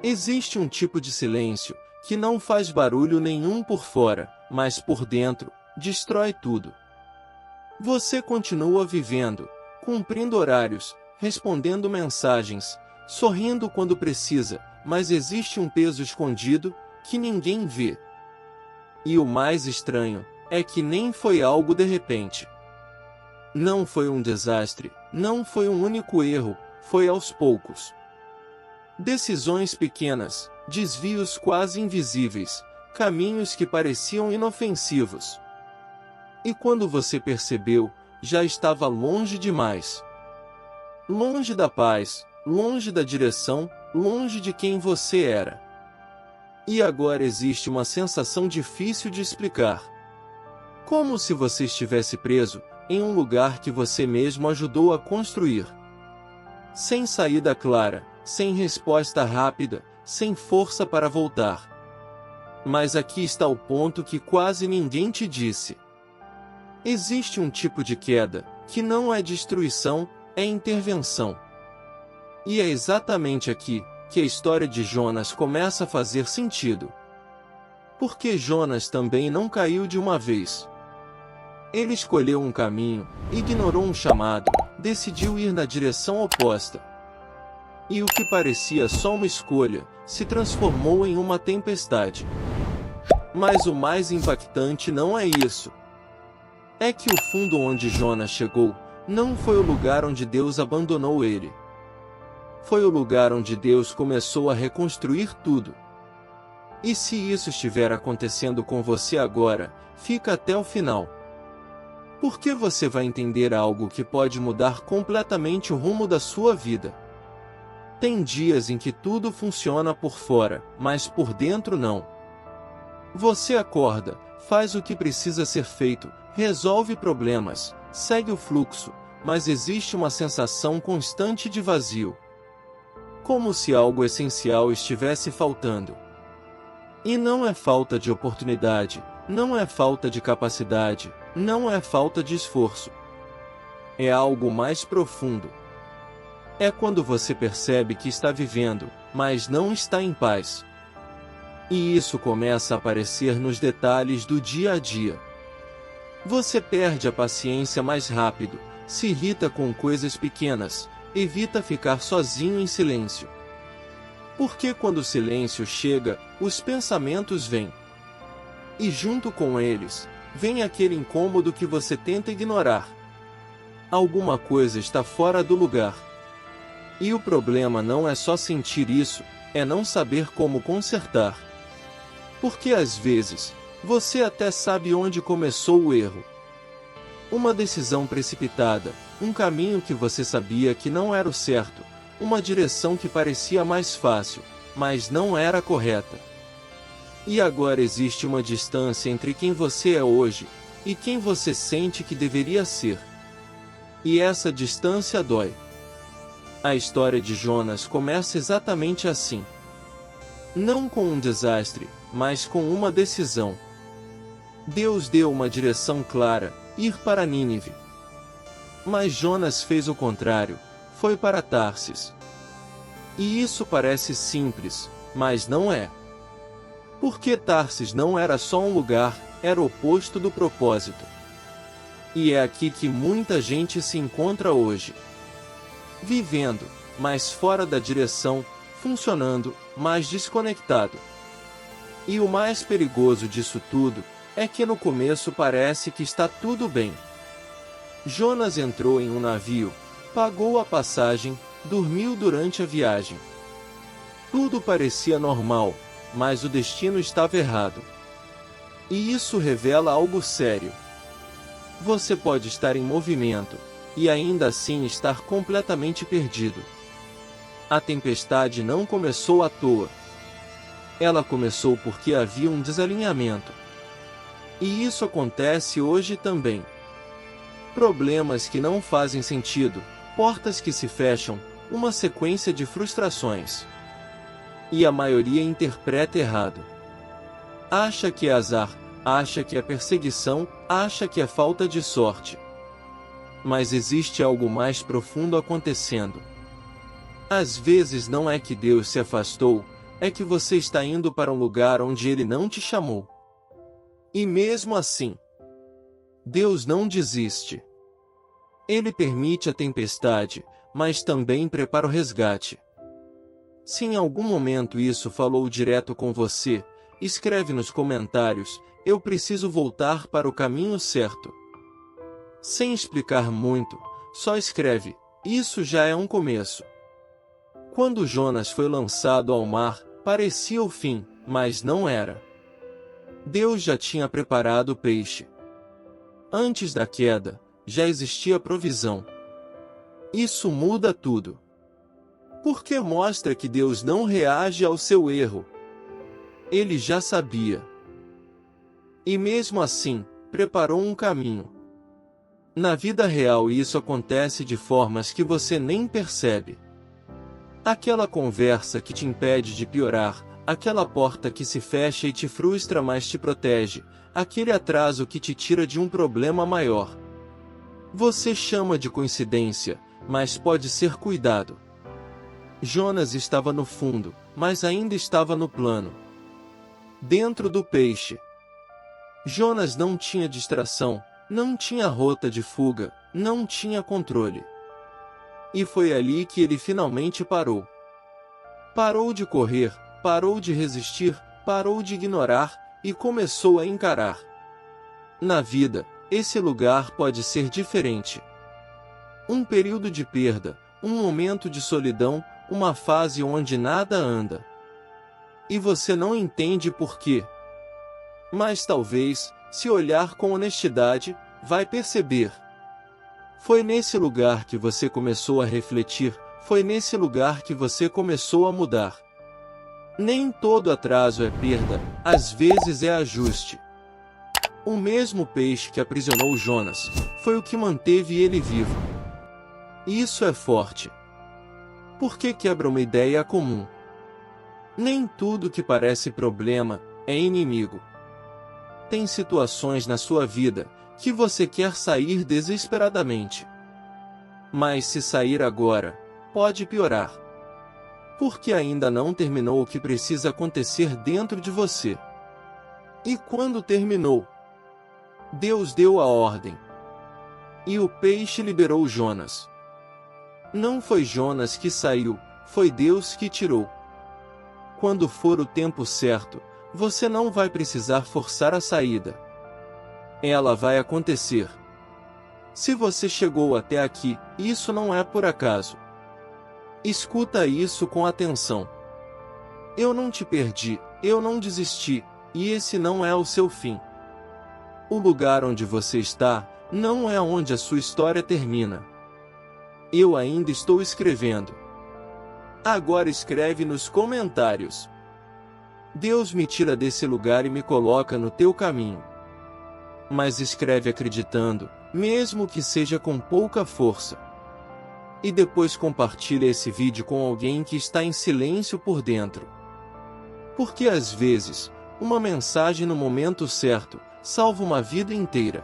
Existe um tipo de silêncio que não faz barulho nenhum por fora, mas por dentro, destrói tudo. Você continua vivendo, cumprindo horários, respondendo mensagens, sorrindo quando precisa, mas existe um peso escondido que ninguém vê. E o mais estranho é que nem foi algo de repente. Não foi um desastre, não foi um único erro, foi aos poucos. Decisões pequenas, desvios quase invisíveis, caminhos que pareciam inofensivos. E quando você percebeu, já estava longe demais. Longe da paz, longe da direção, longe de quem você era. E agora existe uma sensação difícil de explicar. Como se você estivesse preso em um lugar que você mesmo ajudou a construir. Sem saída clara, sem resposta rápida, sem força para voltar. Mas aqui está o ponto que quase ninguém te disse. Existe um tipo de queda, que não é destruição, é intervenção. E é exatamente aqui, que a história de Jonas começa a fazer sentido. Porque Jonas também não caiu de uma vez. Ele escolheu um caminho, ignorou um chamado, decidiu ir na direção oposta. E o que parecia só uma escolha, se transformou em uma tempestade. Mas o mais impactante não é isso. É que o fundo onde Jonas chegou, não foi o lugar onde Deus abandonou ele. Foi o lugar onde Deus começou a reconstruir tudo. E se isso estiver acontecendo com você agora, fica até o final. Porque você vai entender algo que pode mudar completamente o rumo da sua vida. Tem dias em que tudo funciona por fora, mas por dentro não. Você acorda, faz o que precisa ser feito, resolve problemas, segue o fluxo, mas existe uma sensação constante de vazio. Como se algo essencial estivesse faltando. E não é falta de oportunidade, não é falta de capacidade, não é falta de esforço. É algo mais profundo. É quando você percebe que está vivendo, mas não está em paz. E isso começa a aparecer nos detalhes do dia a dia. Você perde a paciência mais rápido, se irrita com coisas pequenas, evita ficar sozinho em silêncio. Porque quando o silêncio chega, os pensamentos vêm. E junto com eles, vem aquele incômodo que você tenta ignorar. Alguma coisa está fora do lugar. E o problema não é só sentir isso, é não saber como consertar. Porque às vezes, você até sabe onde começou o erro. Uma decisão precipitada, um caminho que você sabia que não era o certo, uma direção que parecia mais fácil, mas não era correta. E agora existe uma distância entre quem você é hoje, e quem você sente que deveria ser. E essa distância dói. A história de Jonas começa exatamente assim. Não com um desastre, mas com uma decisão. Deus deu uma direção clara, ir para Nínive. Mas Jonas fez o contrário, foi para Tarsis. E isso parece simples, mas não é. Porque Tarsis não era só um lugar, era o oposto do propósito. E é aqui que muita gente se encontra hoje. Vivendo, mas fora da direção, funcionando, mas desconectado. E o mais perigoso disso tudo, é que no começo parece que está tudo bem. Jonas entrou em um navio, pagou a passagem, dormiu durante a viagem. Tudo parecia normal, mas o destino estava errado. E isso revela algo sério. Você pode estar em movimento, e ainda assim estar completamente perdido. A tempestade não começou à toa. Ela começou porque havia um desalinhamento. E isso acontece hoje também. Problemas que não fazem sentido, portas que se fecham, uma sequência de frustrações. E a maioria interpreta errado. Acha que é azar, acha que é perseguição, acha que é falta de sorte. Mas existe algo mais profundo acontecendo. Às vezes não é que Deus se afastou, é que você está indo para um lugar onde Ele não te chamou. E mesmo assim, Deus não desiste. Ele permite a tempestade, mas também prepara o resgate. Se em algum momento isso falou direto com você, escreve nos comentários: eu preciso voltar para o caminho certo. Sem explicar muito, só escreve: isso já é um começo. Quando Jonas foi lançado ao mar, parecia o fim, mas não era. Deus já tinha preparado o peixe. Antes da queda, já existia provisão. Isso muda tudo. Porque mostra que Deus não reage ao seu erro. Ele já sabia. E mesmo assim, preparou um caminho. Na vida real isso acontece de formas que você nem percebe. Aquela conversa que te impede de piorar, aquela porta que se fecha e te frustra mas te protege, aquele atraso que te tira de um problema maior. Você chama de coincidência, mas pode ser cuidado. Jonas estava no fundo, mas ainda estava no plano. Dentro do peixe. Jonas não tinha distração, não tinha rota de fuga, não tinha controle. E foi ali que ele finalmente parou. Parou de correr, parou de resistir, parou de ignorar, e começou a encarar. Na vida, esse lugar pode ser diferente. Um período de perda, um momento de solidão, uma fase onde nada anda. E você não entende por quê. Mas talvez, se olhar com honestidade, vai perceber. Foi nesse lugar que você começou a refletir, foi nesse lugar que você começou a mudar. Nem todo atraso é perda, às vezes é ajuste. O mesmo peixe que aprisionou Jonas, foi o que manteve ele vivo. Isso é forte. Porque quebra uma ideia comum. Nem tudo que parece problema é inimigo. Tem situações na sua vida que você quer sair desesperadamente. Mas se sair agora, pode piorar. Porque ainda não terminou o que precisa acontecer dentro de você. E quando terminou, Deus deu a ordem. E o peixe liberou Jonas. Não foi Jonas que saiu, foi Deus que tirou. Quando for o tempo certo, você não vai precisar forçar a saída. Ela vai acontecer. Se você chegou até aqui, isso não é por acaso. Escuta isso com atenção. Eu não te perdi, eu não desisti, e esse não é o seu fim. O lugar onde você está, não é onde a sua história termina. Eu ainda estou escrevendo. Agora escreve nos comentários: Deus me tira desse lugar e me coloca no teu caminho. Mas escreve acreditando, mesmo que seja com pouca força. E depois compartilha esse vídeo com alguém que está em silêncio por dentro. Porque às vezes, uma mensagem no momento certo, salva uma vida inteira.